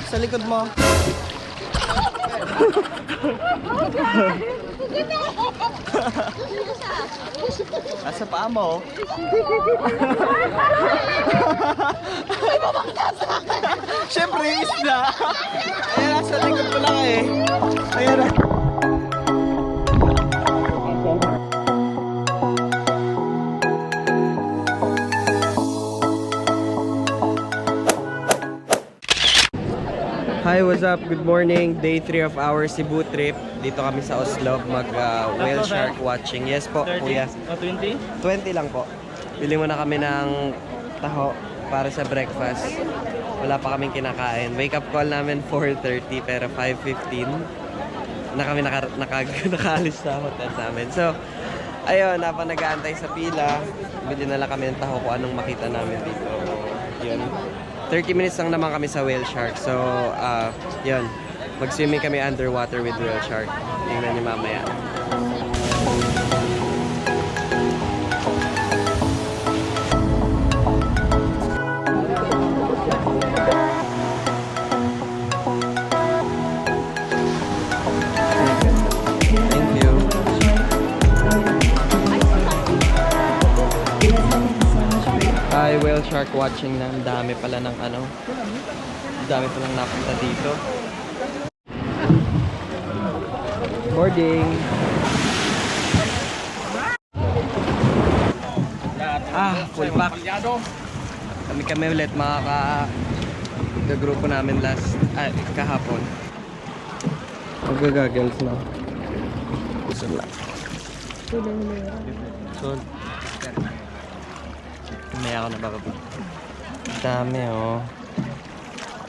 Sa likod mo. Nasa paa mo. Siyempre, isda. Ayan, nasa likod mo lang eh. Ayan na. Hi, what's up? Good morning. Day 3 of our Cebu trip. Dito kami sa Oslob mag Whaleshark watching. Yes po, 30? kuya. 20? 20 lang po. Bili muna kami ng taho para sa breakfast. Wala pa kaming kinakain. Wake up call namin 4:30 pero 5:15 na kami nakaalis sa hotel namin. So, ayun, habang nag-aantay sa pila, bili na lang kami ng taho kung anong makita namin dito. Yun. 30 minutes lang naman kami sa Whaleshark. So, yun. Mag-swimming kami underwater with Whaleshark. Tingnan niyo mamaya. Thank you. Hi, Whaleshark watching na. Ang dami pala ng ano. Ang dami palang napunta dito. Boarding. Full pack. Kami ulit makaka-grupo namin kahapon. Magagagels na. Gusto lang. So, may ako nabababa. Dami oh.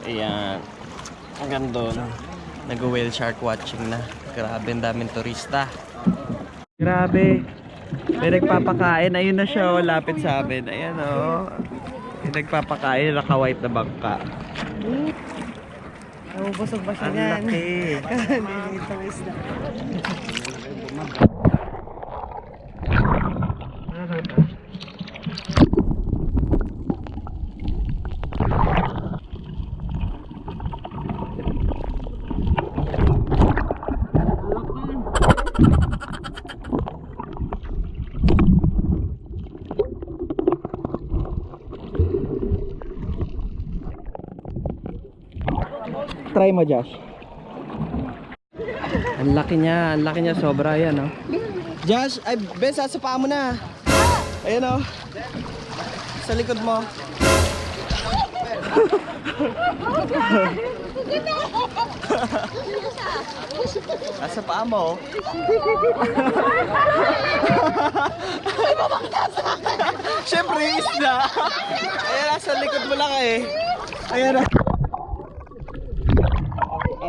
Ayan. Hanggang doon. Nag-Whaleshark watching na. Grabe, ang daming turista. Grabe. May nagpapakain. Ayun na siya oh. Lapit sa amin. Ayan oh. May nagpapakain. Naka-white na bangka. Busog ba siya Ang yan? laki. Itong isda. Try mo, Josh. Ang laki niya, sobra yan, oh. Josh, ay, Ben, sasapaan mo na. Ayan, oh. Sa likod mo. Nasa paa mo. Siyempre, isda. Ayan, nasa likod mo lang eh. Ayan, oh.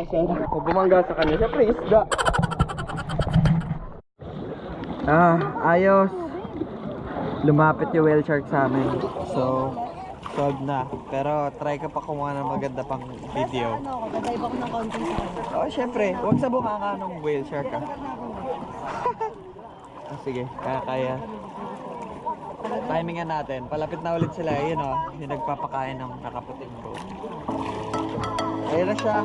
Kung bumangga sa kanya, syempre isda. Ayos. Lumapit yung Whaleshark sa amin. So, solved na. Pero try ka pa kumuha ng maganda pang video. Dadrive ako ng konti sa kanya. Oo, syempre. Huwag sa bunganga ng Whaleshark ah. Sige, kaya. Timingan natin. Palapit na ulit sila. Yun o, yung nagpapakain ng nakaputing bro. Ayun na siya.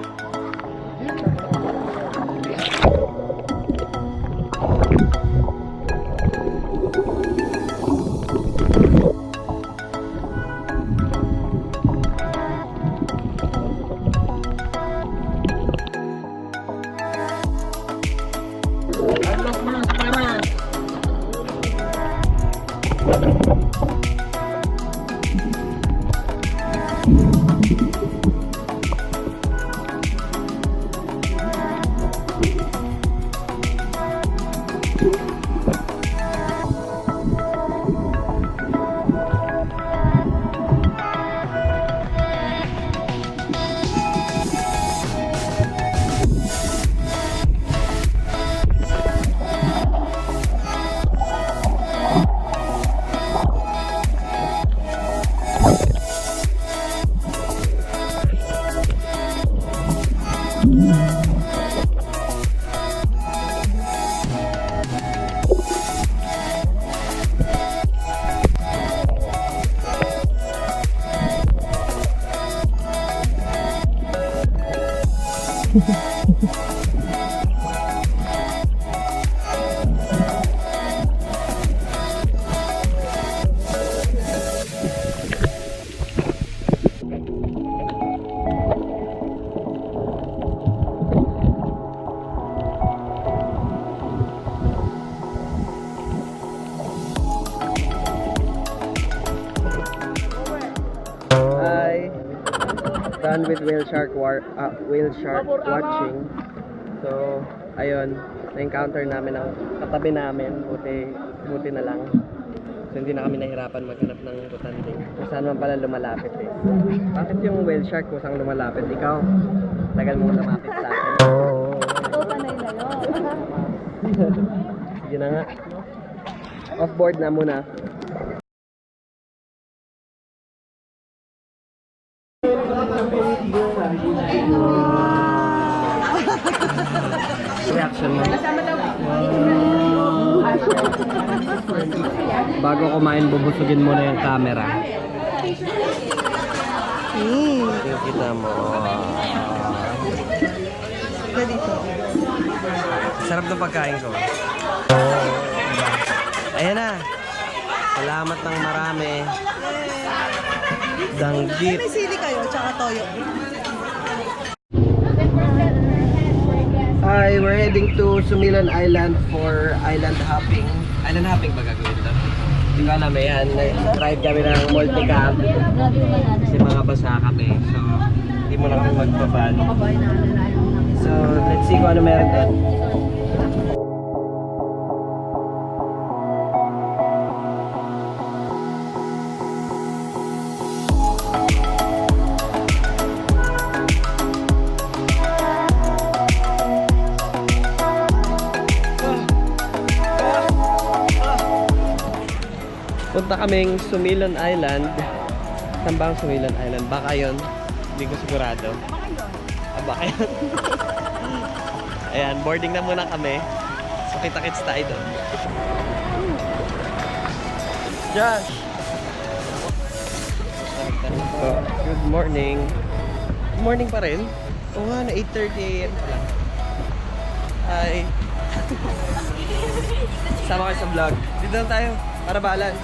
Hi. Done with Whaleshark watching. So, ayun, na-encounter namin ang katabi namin. Buti na lang. So, hindi na kami nahirapan maghanap ng butanding. Kung saan man pala lumalapit eh. Bakit yung Whaleshark kusang lumalapit? Ikaw, tagal mong lumapit sa akin. Ito, panay na yun. Sige na nga. Off-board na muna. Reaction mo. Bago kumain, bubusugin mo na yung camera. Kita mo. Dito. Sarap ng pagkain ko. Ayan na. Salamat ng marami. Danggit. May sili kayo, tsaka toyo. Hi, we're heading to Sumilon Island for island hopping. Island hopping ba gagawin doon? Hindi ko alam yan. Drive kami ng multi-cab. Kasi mga basa kami. So, hindi mo na kami magpapan. So, let's see kung ano meron doon. Punta kaming Sumilon Island. Saan ba ang Sumilon Island? Baka yun. Hindi ko sigurado. Baka yun. Ayan, boarding na muna kami. So kita-kits tayo doon. Josh! So, good morning. Good morning pa rin. Oo nga, na 8:30 AM pala. Hi! Sama kayo sa vlog. Dito lang tayo. Para balance.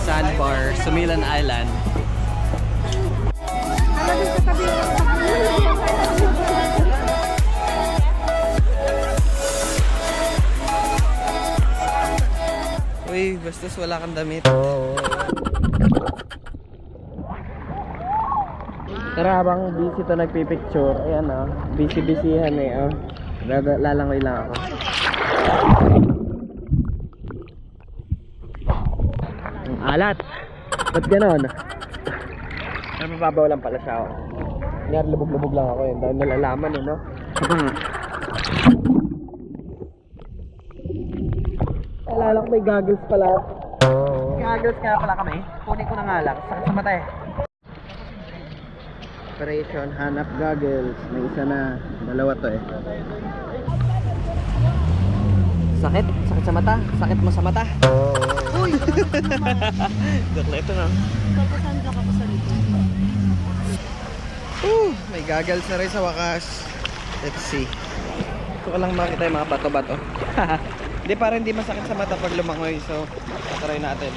Sandbar, Sumilon Island. Uy, bastos wala kang damit. Tara, habang busy to nagpipicture. Ayan o, busy-busyhan eh o. Lalangoy lang ako. Ang alat. Ba't ganon? Napapabaw lang pala siya o. Ngayon, lubog-lubog lang ako yun. Dahil nalalaman eh no. Alala ko may goggles pala. Goggles kaya pala kami. Kunin ko na nga lang. Sakit sa mata eh. Operation hanap goggles. May isa na. Dalawa to eh. Sakit? Sakit sa mata? Sakit mo sa mata? Uy! Dakla ito na. Papasan ka pa sa rito. May goggles na rin sa wakas. Let's see. Ito ko lang makita yung mga bato-bato. Hindi, para hindi masakit sa mata pag lumangoy. So, tatry natin.